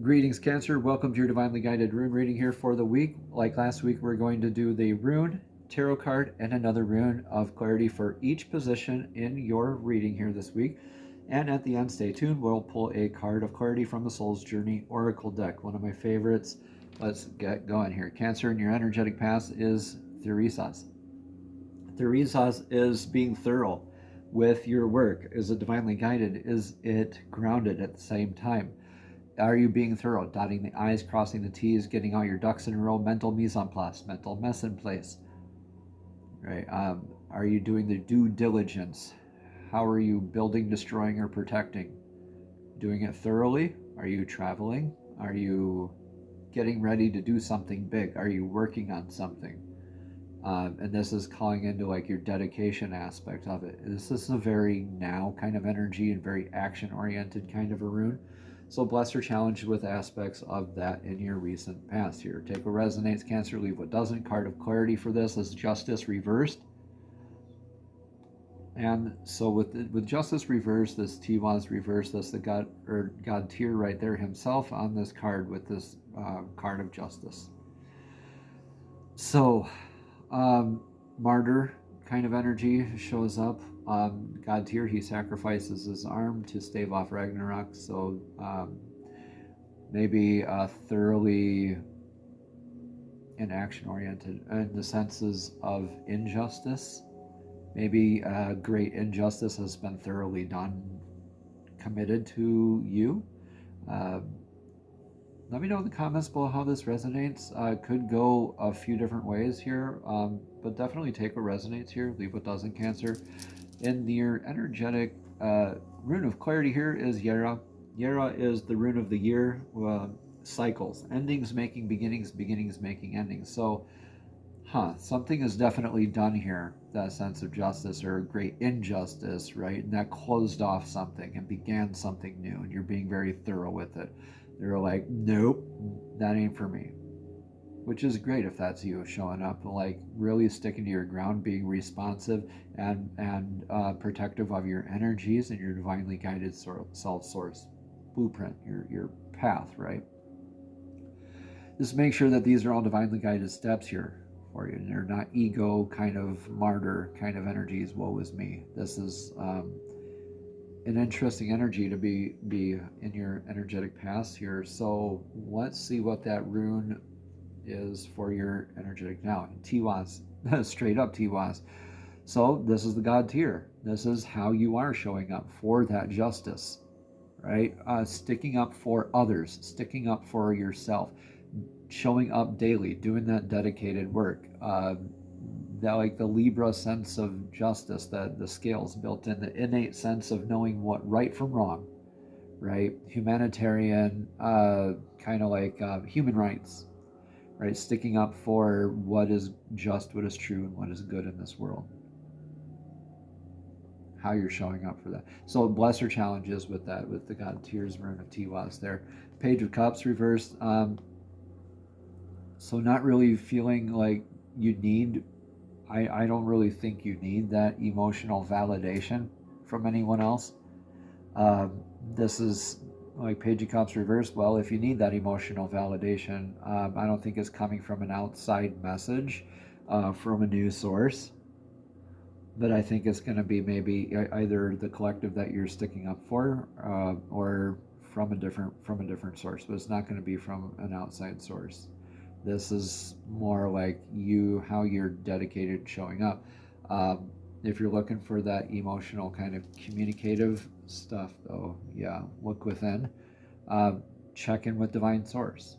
Greetings, Cancer. Welcome to your Divinely Guided Rune reading here for the week. Like last week, we're going to do the Rune, Tarot card, and another Rune of clarity for each position in your reading here this week. And at the end, stay tuned. We'll pull a card of clarity from the Soul's Journey Oracle deck, one of my favorites. Let's get going here. Cancer, in your energetic past is Theresas. Theresas is being thorough with your work. Is it divinely guided? Is it grounded at the same time? Are you being thorough, dotting the I's, crossing the T's, getting all your ducks in a row, mental mise en place, mental mess in place, right? Are you doing the due diligence? How are you building, destroying, or protecting? Doing it thoroughly? Are you traveling? Are you getting ready to do something big? Are you working on something? And this is calling into like your dedication aspect of it. This is a very now kind of energy and very action-oriented kind of a rune. So bless or challenge with aspects of that in your recent past here. Take what resonates, Cancer, leave what doesn't. Card of clarity for this is Justice reversed. And so with Justice reversed, this Tiwaz reversed, that's the God tier right there himself on this card with this card of Justice. So martyr kind of energy shows up. God tier, he sacrifices his arm to stave off Ragnarok. So maybe thoroughly in action oriented in the senses of injustice. Maybe great injustice has been thoroughly done, committed to you. Let me know in the comments below how this resonates. Could go a few different ways here, but definitely take what resonates here, leave what doesn't, Cancer. In your energetic rune of clarity here is Yera. Yera is the rune of the year, cycles, endings making beginnings, beginnings making endings. So, something is definitely done here, that sense of justice or great injustice, right? And that closed off something and began something new, and you're being very thorough with it. They're like, nope, that ain't for me. Which is great if that's you showing up, like really sticking to your ground, being responsive and protective of your energies and your divinely guided self-source blueprint, your path, right? Just make sure that these are all divinely guided steps here for you, and they're not ego kind of martyr kind of energies. Woe is me. This is an interesting energy to be in your energetic past here. So let's see what that rune is for your energetic now. Tiwaz, straight up Tiwaz. So this is the God tier. This is how you are showing up for that justice, right? Sticking up for others, sticking up for yourself, showing up daily, doing that dedicated work. That like the Libra sense of justice, that the scales built in, the innate sense of knowing what right from wrong, right? Humanitarian, kind of like human rights, right? Sticking up for what is just, what is true, and what is good in this world. How you're showing up for that. So bless or challenges with that, with the God Tears rune of Tiwaz there. Page of Cups reversed. So not really feeling like you need, I don't really think you need that emotional validation from anyone else. This is like Page of Cups reversed. Well, if you need that emotional validation, I don't think it's coming from an outside message from a news source, but I think it's going to be maybe either the collective that you're sticking up for, or from a different source. But it's not going to be from an outside source. This is more like you, how you're dedicated showing up. If you're looking for that emotional kind of communicative stuff, though, yeah, look within. Check in with divine source,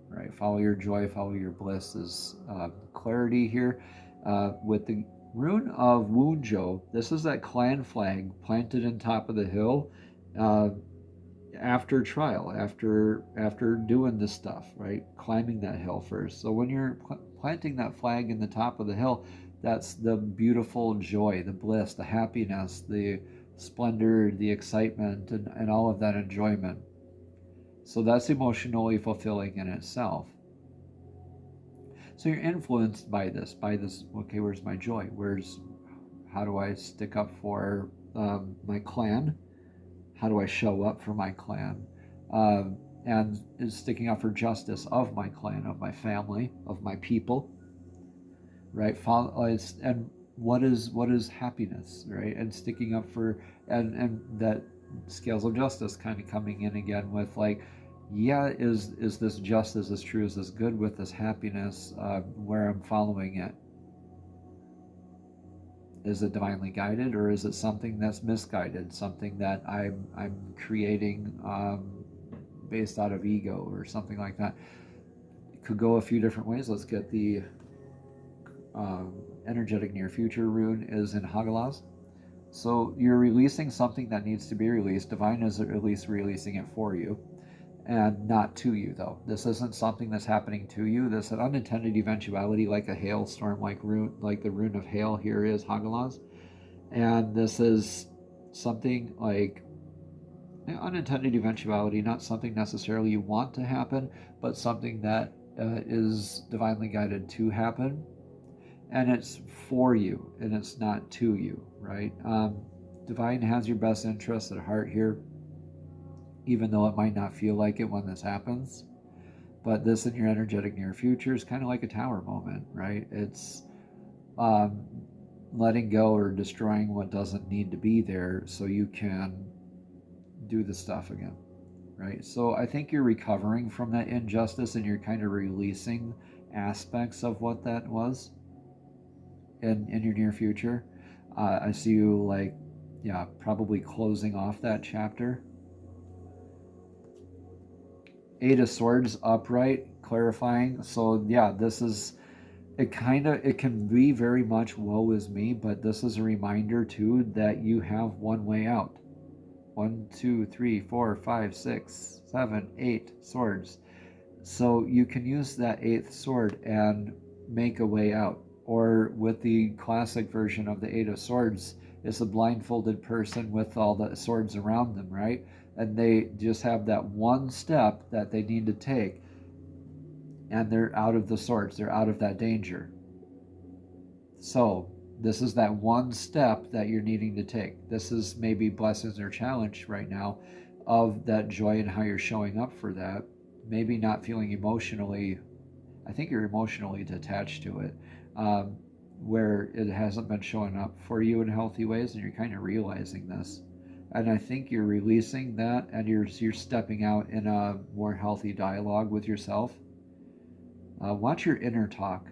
right? Follow your joy, follow your bliss is clarity here. With the rune of Wunjo, this is that clan flag planted in top of the hill after trial, after doing this stuff, right? Climbing that hill first. So when you're planting that flag in the top of the hill, that's the beautiful joy, the bliss, the happiness, the splendor, the excitement, and all of that enjoyment. So that's emotionally fulfilling in itself. So you're influenced by this, okay, where's my joy? How do I stick up for my clan? How do I show up for my clan? and is sticking up for justice of my clan, of my family, of my people, right? And what is happiness, right? And sticking up for, and that scales of justice kind of coming in again with like, yeah, is this just, is this true, is this good with this happiness, where I'm following it? Is it divinely guided, or is it something that's misguided, something that I'm creating based out of ego or something like that? It could go a few different ways. Let's get the energetic near future rune is in Hagalaz. So you're releasing something that needs to be released. Divine is at least releasing it for you, and not to you, though. This isn't something that's happening to you. This is an unintended eventuality, like a hailstorm, like the rune of hail here is Hagalaz. And this is something like an unintended eventuality, not something necessarily you want to happen, but something that is divinely guided to happen. And it's for you, and it's not to you, right? Divine has your best interests at heart here, even though it might not feel like it when this happens. But this in your energetic near future is kind of like a tower moment, right? It's letting go or destroying what doesn't need to be there so you can do the stuff again, right? So I think you're recovering from that injustice, and you're kind of releasing aspects of what that was in your near future. I see you like, yeah, probably closing off that chapter. Eight of Swords upright, clarifying. So yeah, this is, it can be very much woe is me, but this is a reminder too that you have one way out. 1, 2, 3, 4, 5, 6, 7, 8 swords. So you can use that eighth sword and make a way out. Or with the classic version of the Eight of Swords, it's a blindfolded person with all the swords around them, right? And they just have that one step that they need to take, and they're out of the swords, they're out of that danger. So this is that one step that you're needing to take. This is maybe blessings or challenge right now of that joy and how you're showing up for that. Maybe not feeling emotionally, I think you're emotionally detached to it, where it hasn't been showing up for you in healthy ways, and you're kind of realizing this. And I think you're releasing that, and you're stepping out in a more healthy dialogue with yourself. Watch your inner talk,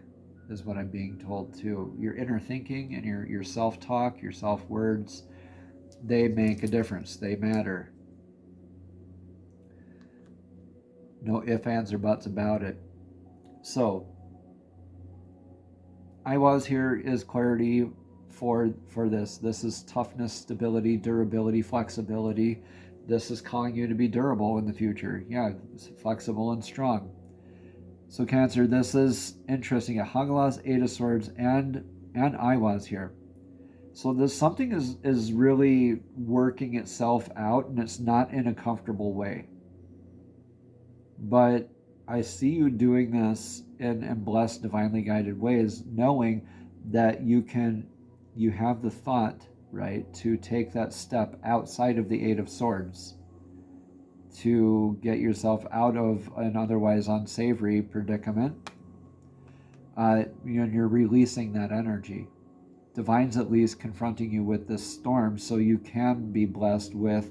is what I'm being told too. Your inner thinking and your self-talk, your self-words, they make a difference. They matter. No ifs, ands, or buts about it. So, I was here is clarity for this. This is toughness, stability, durability, flexibility. This is calling you to be durable in the future. Yeah, flexible and strong. So Cancer, this is interesting. At Hagalaz, Eight of Swords, and I was here. So this something is really working itself out, and it's not in a comfortable way. But I see you doing this in blessed, divinely guided ways, knowing that you have the thought, right, to take that step outside of the Eight of Swords to get yourself out of an otherwise unsavory predicament. You're releasing that energy. Divine's at least confronting you with this storm so you can be blessed with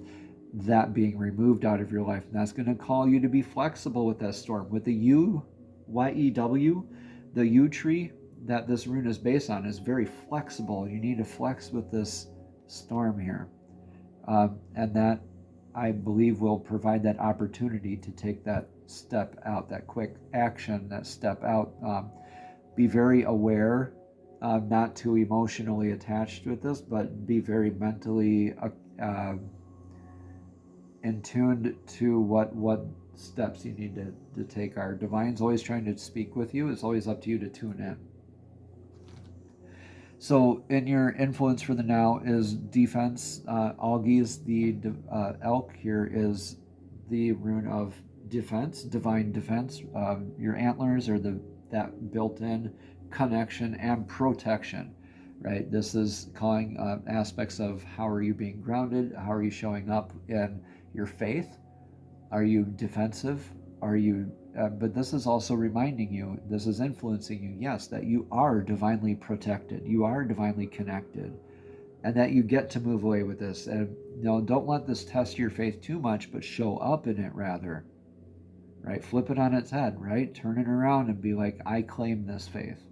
that being removed out of your life. And that's going to call you to be flexible with that storm. With the U-Y-E-W, the U tree that this rune is based on is very flexible. You need to flex with this storm here. And that, I believe, will provide that opportunity to take that step out, that quick action, that step out. Be very aware, not too emotionally attached with this, but be very mentally in tuned to what steps you need to take. Our Divine's always trying to speak with you. It's always up to you to tune in. So in your influence for the now is defense. Algies, the elk here is the rune of defense, divine defense. Your antlers are that built-in connection and protection, right? This is calling aspects of how are you being grounded, how are you showing up in your faith, Are you defensive? Are you, but this is also reminding you, this is influencing you, yes, that you are divinely protected, you are divinely connected, and that you get to move away with this. And don't let this test your faith too much, but show up in it rather, right? Flip it on its head, right? Turn it around and be like, I claim this faith.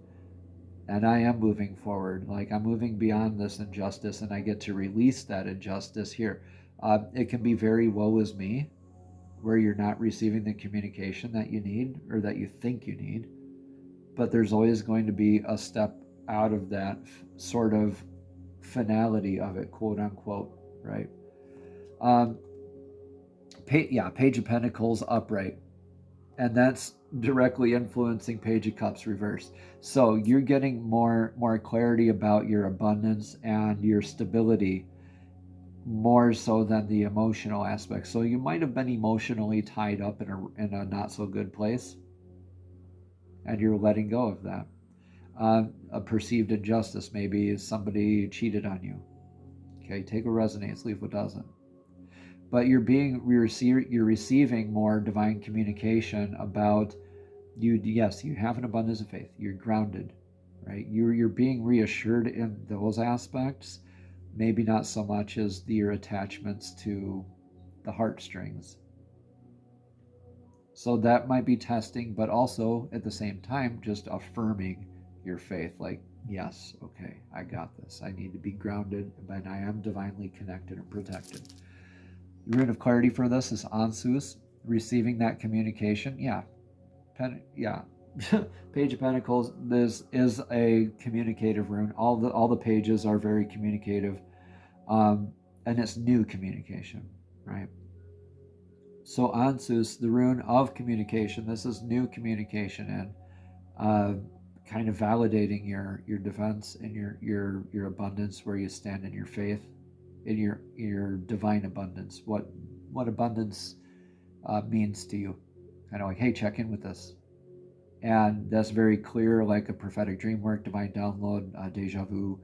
And I am moving forward. Like, I'm moving beyond this injustice, and I get to release that injustice here. It can be very woe is me, where you're not receiving the communication that you need or that you think you need. But there's always going to be a step out of that sort of finality of it, quote unquote, right? Page of Pentacles upright. And that's directly influencing Page of Cups reversed. So you're getting more clarity about your abundance and your stability, more so than the emotional aspect. So you might have been emotionally tied up in a not so good place, and you're letting go of that. A perceived injustice, maybe somebody cheated on you. Okay, take what resonates, leave what doesn't. But you're receiving more divine communication about you. Yes, you have an abundance of faith. You're grounded, right? You're being reassured in those aspects. Maybe not so much as your attachments to the heartstrings. So that might be testing, but also at the same time, just affirming your faith. Like, yes, okay, I got this. I need to be grounded, and I am divinely connected and protected. The rune of clarity for this is Ansus, receiving that communication. Yeah. Page of Pentacles. This is a communicative rune. All the pages are very communicative, and it's new communication, right? So Ansus, the rune of communication. This is new communication and kind of validating your defense and your abundance, where you stand in your faith, in your divine abundance. What abundance means to you. Kind of like, hey, check in with this. And that's very clear, like a prophetic dream work, divine download, deja vu,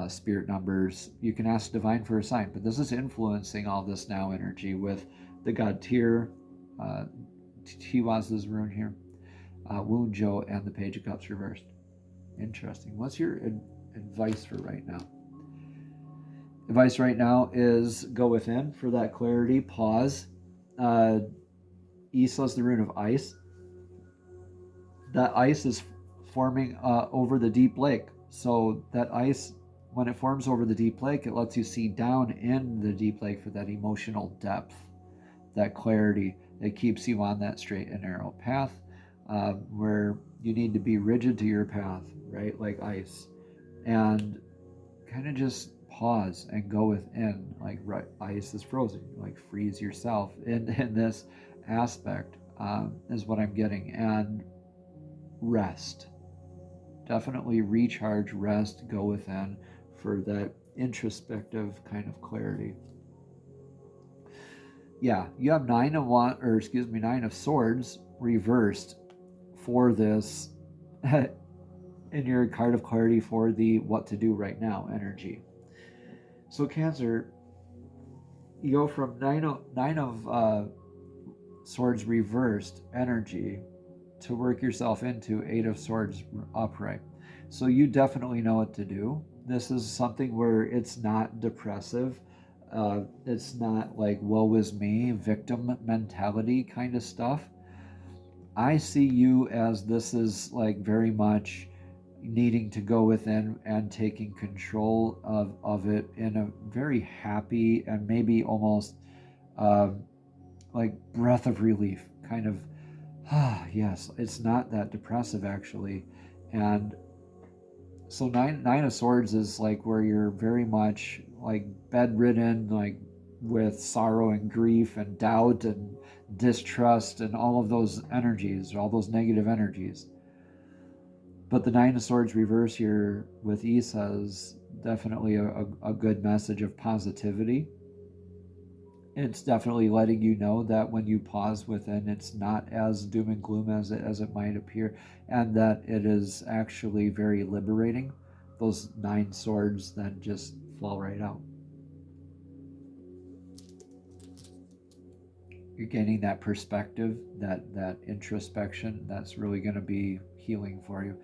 spirit numbers. You can ask divine for a sign, but this is influencing all this now energy with the god Tyr, Tiwaz's rune here, Wunjo, and the Page of Cups reversed. Interesting. What's your advice for right now? Advice right now is go within for that clarity, pause. Isa's the rune of ice. That ice is forming over the deep lake. So that ice, when it forms over the deep lake, it lets you see down in the deep lake for that emotional depth, that clarity that keeps you on that straight and narrow path, where you need to be rigid to your path, right? Like ice. And kind of just pause and go within, like ice is frozen, like freeze yourself in this aspect, is what I'm getting. And rest, definitely recharge, rest, go within for that introspective kind of clarity. Yeah, you have nine of swords reversed for this in your card of clarity for the what to do right now energy. So Cancer, you go from nine of swords reversed energy to work yourself into 8 of swords upright. So you definitely know what to do. This is something where it's not depressive. It's not like woe is me, victim mentality kind of stuff. I see you as this is like very much needing to go within and taking control of it in a very happy and maybe almost like breath of relief kind of. Yes, it's not that depressive actually. And so nine of swords is like where you're very much like bedridden, like with sorrow and grief and doubt and distrust and all of those energies, all those negative energies. But the 9 of swords reverse here with Isa is definitely a good message of positivity. It's definitely letting you know that when you pause within, it's not as doom and gloom as it might appear, and that it is actually very liberating. Those 9 swords then just fall right out. You're gaining that perspective, that introspection. That's really going to be healing for you.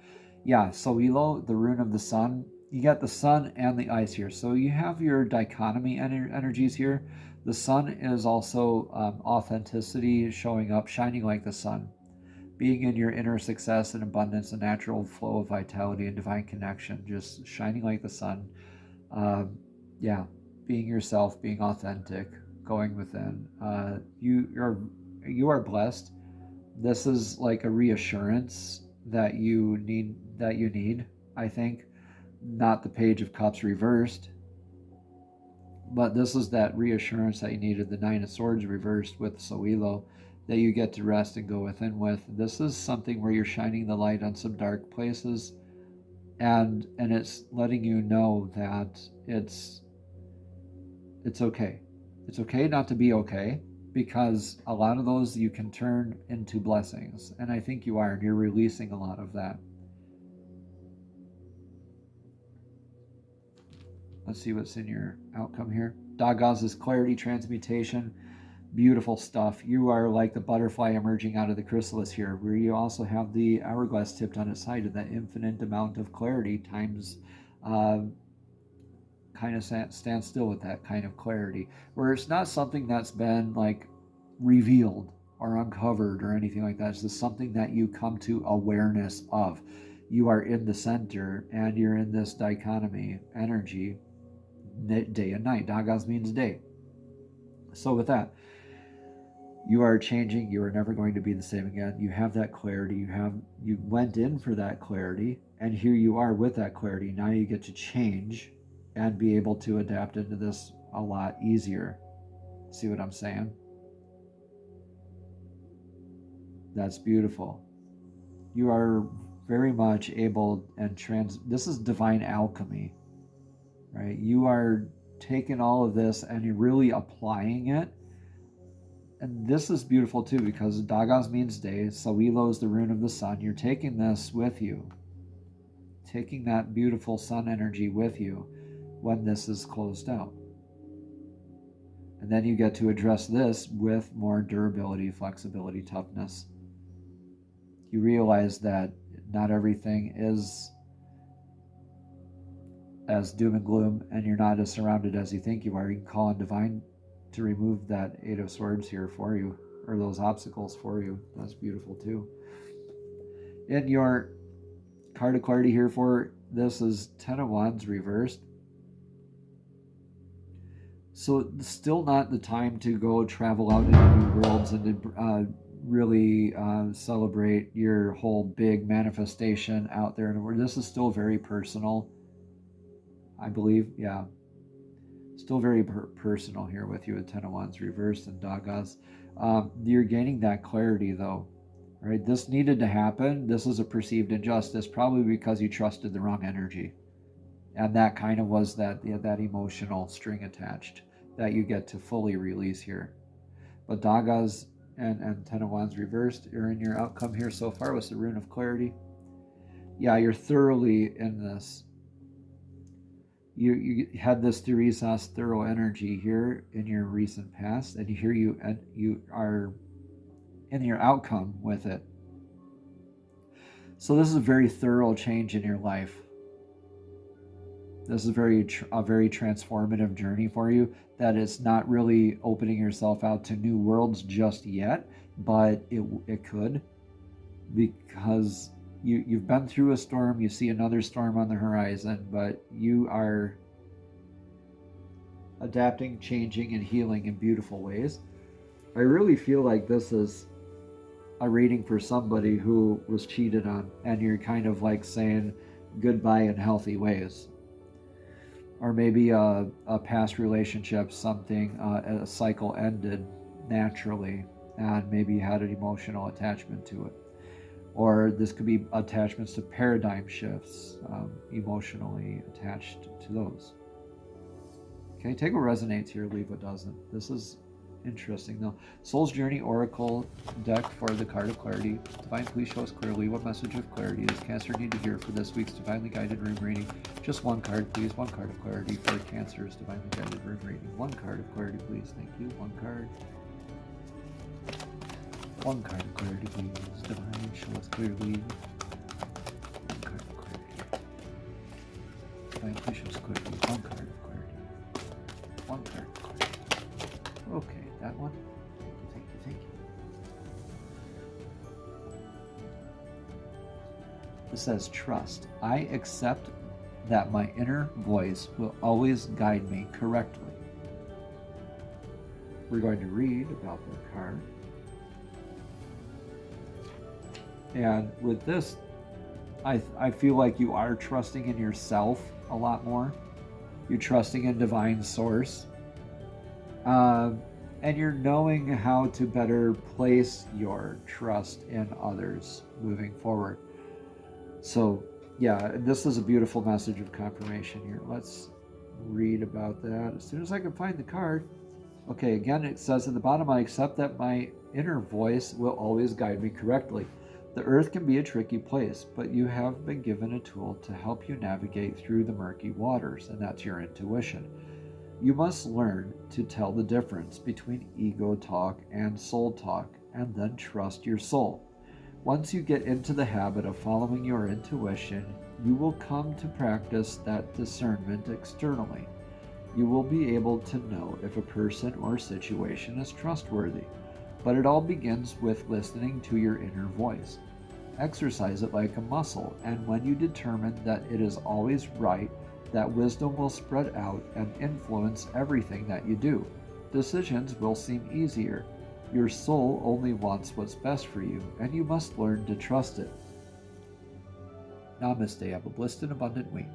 Yeah, so below the rune of the sun, you got the sun and the ice here. So you have your dichotomy energies here. The sun is also authenticity, showing up, shining like the sun, being in your inner success and abundance, a natural flow of vitality and divine connection, just shining like the sun. Yeah, being yourself, being authentic, going within. You are blessed. This is like a reassurance that you need, I think. Not the Page of Cups reversed, but this is that reassurance that you needed, the Nine of Swords reversed with Soilo, that you get to rest and go within with. This is something where you're shining the light on some dark places, and it's letting you know that it's okay. It's okay not to be okay, because a lot of those you can turn into blessings, and I think you are, and you're releasing a lot of that. Let's see what's in your outcome here. Dagaz's clarity, transmutation, beautiful stuff. You are like the butterfly emerging out of the chrysalis here, where you also have the hourglass tipped on its side, and that infinite amount of clarity times kind of stand still with that kind of clarity, where it's not something that's been like revealed or uncovered or anything like that. It's just something that you come to awareness of. You are in the center, and you're in this dichotomy energy, day and night. Dagaz means day. So with that, you are changing. You are never going to be the same again. You have that clarity. You went in for that clarity, and here you are with that clarity. Now you get to change and be able to adapt into this a lot easier. See what I'm saying? That's beautiful. You are very much able, and this is divine alchemy, right? You are taking all of this and you're really applying it. And this is beautiful too, because Dagaz means day, Sawilo is the rune of the sun. You're taking this with you, taking that beautiful sun energy with you when this is closed out. And then you get to address this with more durability, flexibility, toughness. You realize that not everything is as doom and gloom, and you're not as surrounded as you think you are. You can call on divine to remove that Eight of Swords here for you, or those obstacles for you. That's beautiful too. In your card of clarity here for this is Ten of Wands reversed. So still not the time to go travel out into new worlds and to really celebrate your whole big manifestation out there. And this is still very personal, I believe. Yeah. Still very personal here with you with Ten of Wands reversed and Dagaz. You're gaining that clarity though, right? This needed to happen. This is a perceived injustice, probably because you trusted the wrong energy. And that kind of was that emotional string attached that you get to fully release here. But Dagaz and Ten of Wands reversed are in your outcome here so far with the Rune of Clarity. Yeah, you're thoroughly in this. You had this Theresa's thorough energy here in your recent past, and here you are in your outcome with it. So this is a very thorough change in your life. This is a very transformative journey for you, that it's not really opening yourself out to new worlds just yet, but it could, because you've been through a storm, you see another storm on the horizon, but you are adapting, changing, and healing in beautiful ways. I really feel like this is a reading for somebody who was cheated on, and you're kind of like saying goodbye in healthy ways. Or maybe a past relationship, something, a cycle ended naturally, and maybe you had an emotional attachment to it. Or this could be attachments to paradigm shifts, emotionally attached to those. Okay, take what resonates here, leave what doesn't. This is interesting though. Soul's Journey Oracle deck for the card of clarity. Divine, please show us clearly what message of clarity does Cancer need to hear for this week's Divinely Guided Room reading. Just one card, please. One card of clarity for Cancer's Divinely Guided Room reading. One card of clarity, please. Thank you. One card. One card of clarity, please. Divine, show us clearly. One card of clarity. Divine, please show us clearly. One card of clarity. One card of clarity. Okay, that one. Thank you, thank you, thank you. It says, trust. I accept that my inner voice will always guide me correctly. We're going to read about the card. And with this, I feel like you are trusting in yourself a lot more. You're trusting in divine source. And you're knowing how to better place your trust in others moving forward. So, yeah, this is a beautiful message of confirmation here. Let's read about that as soon as I can find the card. Okay, again, it says at the bottom, I accept that my inner voice will always guide me correctly. The earth can be a tricky place, but you have been given a tool to help you navigate through the murky waters, and that's your intuition. You must learn to tell the difference between ego talk and soul talk, and then trust your soul. Once you get into the habit of following your intuition, you will come to practice that discernment externally. You will be able to know if a person or situation is trustworthy, but it all begins with listening to your inner voice. Exercise it like a muscle, and when you determine that it is always right, that wisdom will spread out and influence everything that you do. Decisions will seem easier. Your soul only wants what's best for you, and you must learn to trust it. Namaste. Have a blessed and abundant week.